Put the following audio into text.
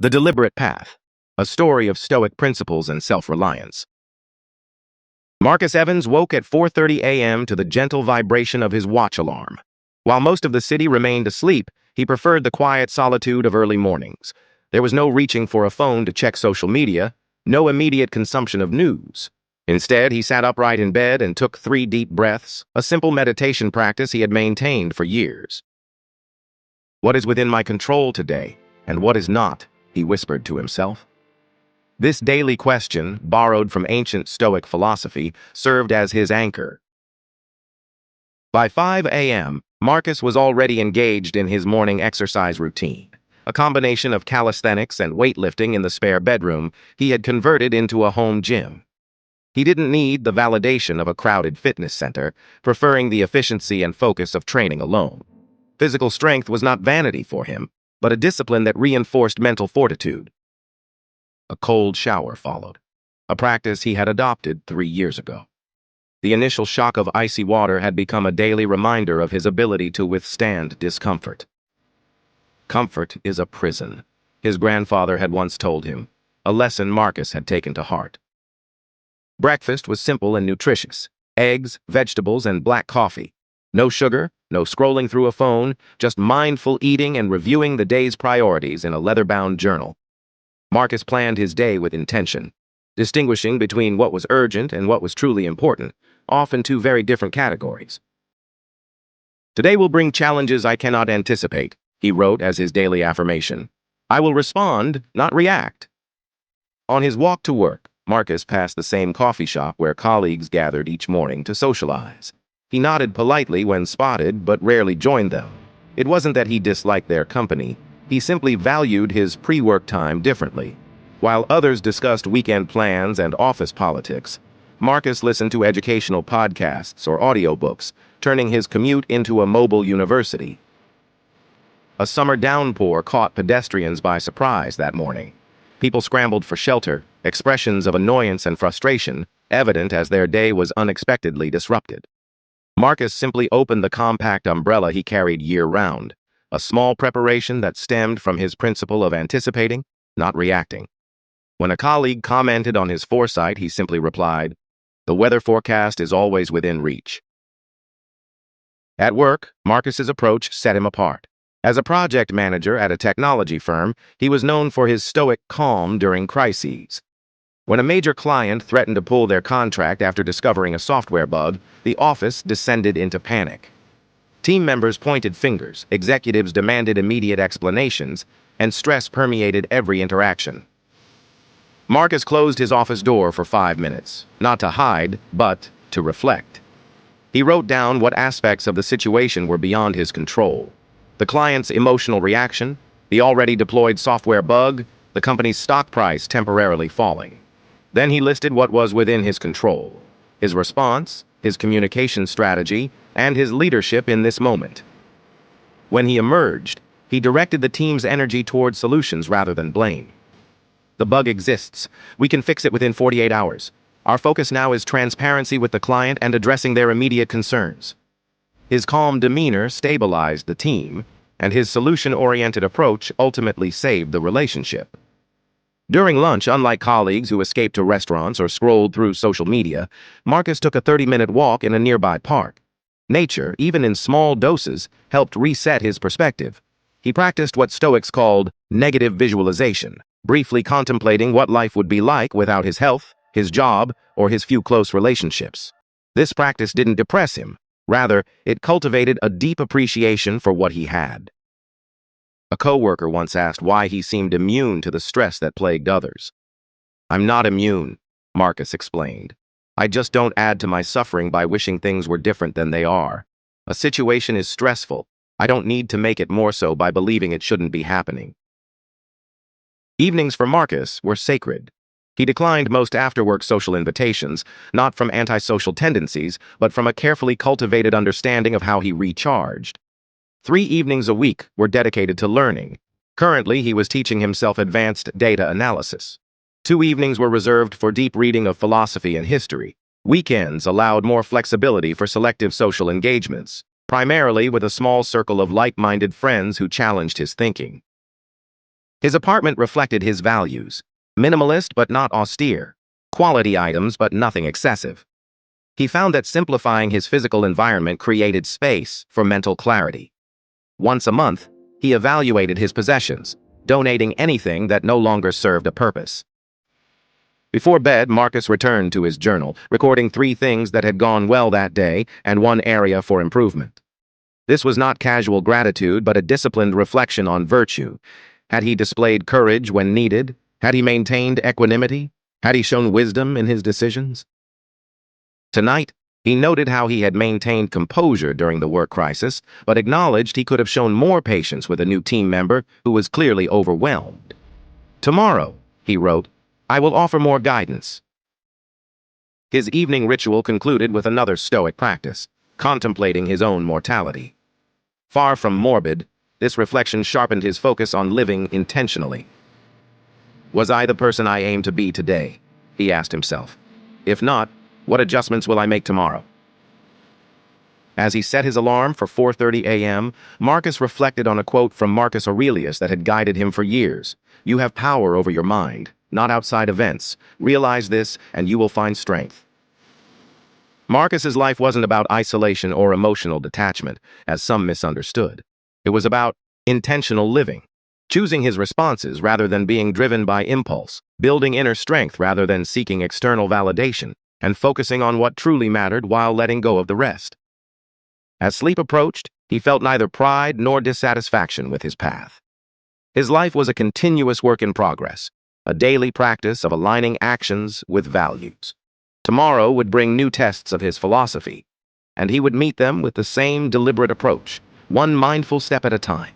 The Deliberate Path, a story of Stoic principles and self-reliance. Marcus Evans woke at 4:30 a.m. to the gentle vibration of his watch alarm. While most of the city remained asleep, he preferred the quiet solitude of early mornings. There was no reaching for a phone to check social media, no immediate consumption of news. Instead, he sat upright in bed and took 3 deep breaths, a simple meditation practice he had maintained for years. "What is within my control today, and what is not?" he whispered to himself. This daily question, borrowed from ancient Stoic philosophy, served as his anchor. By 5 a.m., Marcus was already engaged in his morning exercise routine. A combination of calisthenics and weightlifting in the spare bedroom, he had converted into a home gym. He didn't need the validation of a crowded fitness center, preferring the efficiency and focus of training alone. Physical strength was not vanity for him, but a discipline that reinforced mental fortitude. A cold shower followed, a practice he had adopted 3 years ago. The initial shock of icy water had become a daily reminder of his ability to withstand discomfort. Comfort is a prison, his grandfather had once told him, a lesson Marcus had taken to heart. Breakfast was simple and nutritious: eggs, vegetables, and black coffee. No sugar, no scrolling through a phone, just mindful eating and reviewing the day's priorities in a leather-bound journal. Marcus planned his day with intention, distinguishing between what was urgent and what was truly important, often 2 very different categories. "Today will bring challenges I cannot anticipate," he wrote as his daily affirmation. "I will respond, not react." On his walk to work, Marcus passed the same coffee shop where colleagues gathered each morning to socialize. He nodded politely when spotted, but rarely joined them. It wasn't that he disliked their company. He simply valued his pre-work time differently. While others discussed weekend plans and office politics, Marcus listened to educational podcasts or audiobooks, turning his commute into a mobile university. A summer downpour caught pedestrians by surprise that morning. People scrambled for shelter, expressions of annoyance and frustration evident as their day was unexpectedly disrupted. Marcus simply opened the compact umbrella he carried year-round, a small preparation that stemmed from his principle of anticipating, not reacting. When a colleague commented on his foresight, he simply replied, "The weather forecast is always within reach." At work, Marcus's approach set him apart. As a project manager at a technology firm, he was known for his stoic calm during crises. When a major client threatened to pull their contract after discovering a software bug, the office descended into panic. Team members pointed fingers, executives demanded immediate explanations, and stress permeated every interaction. Marcus closed his office door for 5 minutes, not to hide, but to reflect. He wrote down what aspects of the situation were beyond his control: the client's emotional reaction, the already deployed software bug, the company's stock price temporarily falling. Then he listed what was within his control: his response, his communication strategy, and his leadership in this moment. When he emerged, he directed the team's energy toward solutions rather than blame. "The bug exists. We can fix it within 48 hours. Our focus now is transparency with the client and addressing their immediate concerns." His calm demeanor stabilized the team, and his solution-oriented approach ultimately saved the relationship. During lunch, unlike colleagues who escaped to restaurants or scrolled through social media, Marcus took a 30-minute walk in a nearby park. Nature, even in small doses, helped reset his perspective. He practiced what Stoics called negative visualization, briefly contemplating what life would be like without his health, his job, or his few close relationships. This practice didn't depress him. Rather, it cultivated a deep appreciation for what he had. A coworker once asked why he seemed immune to the stress that plagued others. "I'm not immune," Marcus explained. "I just don't add to my suffering by wishing things were different than they are. A situation is stressful. I don't need to make it more so by believing it shouldn't be happening." Evenings for Marcus were sacred. He declined most after-work social invitations, not from antisocial tendencies, but from a carefully cultivated understanding of how he recharged. 3 evenings a week were dedicated to learning. Currently, he was teaching himself advanced data analysis. 2 evenings were reserved for deep reading of philosophy and history. Weekends allowed more flexibility for selective social engagements, primarily with a small circle of like-minded friends who challenged his thinking. His apartment reflected his values: minimalist but not austere, quality items but nothing excessive. He found that simplifying his physical environment created space for mental clarity. Once a month, he evaluated his possessions, donating anything that no longer served a purpose. Before bed, Marcus returned to his journal, recording 3 things that had gone well that day and 1 area for improvement. This was not casual gratitude, but a disciplined reflection on virtue. Had he displayed courage when needed? Had he maintained equanimity? Had he shown wisdom in his decisions? Tonight, he noted how he had maintained composure during the work crisis, but acknowledged he could have shown more patience with a new team member who was clearly overwhelmed. Tomorrow, he wrote, I will offer more guidance. His evening ritual concluded with another Stoic practice, contemplating his own mortality. Far from morbid, this reflection sharpened his focus on living intentionally. Was I the person I aim to be today? He asked himself. If not, what adjustments will I make tomorrow? As he set his alarm for 4:30 a.m., Marcus reflected on a quote from Marcus Aurelius that had guided him for years. You have power over your mind, not outside events. Realize this, and you will find strength. Marcus's life wasn't about isolation or emotional detachment, as some misunderstood. It was about intentional living, choosing his responses rather than being driven by impulse, building inner strength rather than seeking external validation, and focusing on what truly mattered while letting go of the rest. As sleep approached, he felt neither pride nor dissatisfaction with his path. His life was a continuous work in progress, a daily practice of aligning actions with values. Tomorrow would bring new tests of his philosophy, and he would meet them with the same deliberate approach, one mindful step at a time.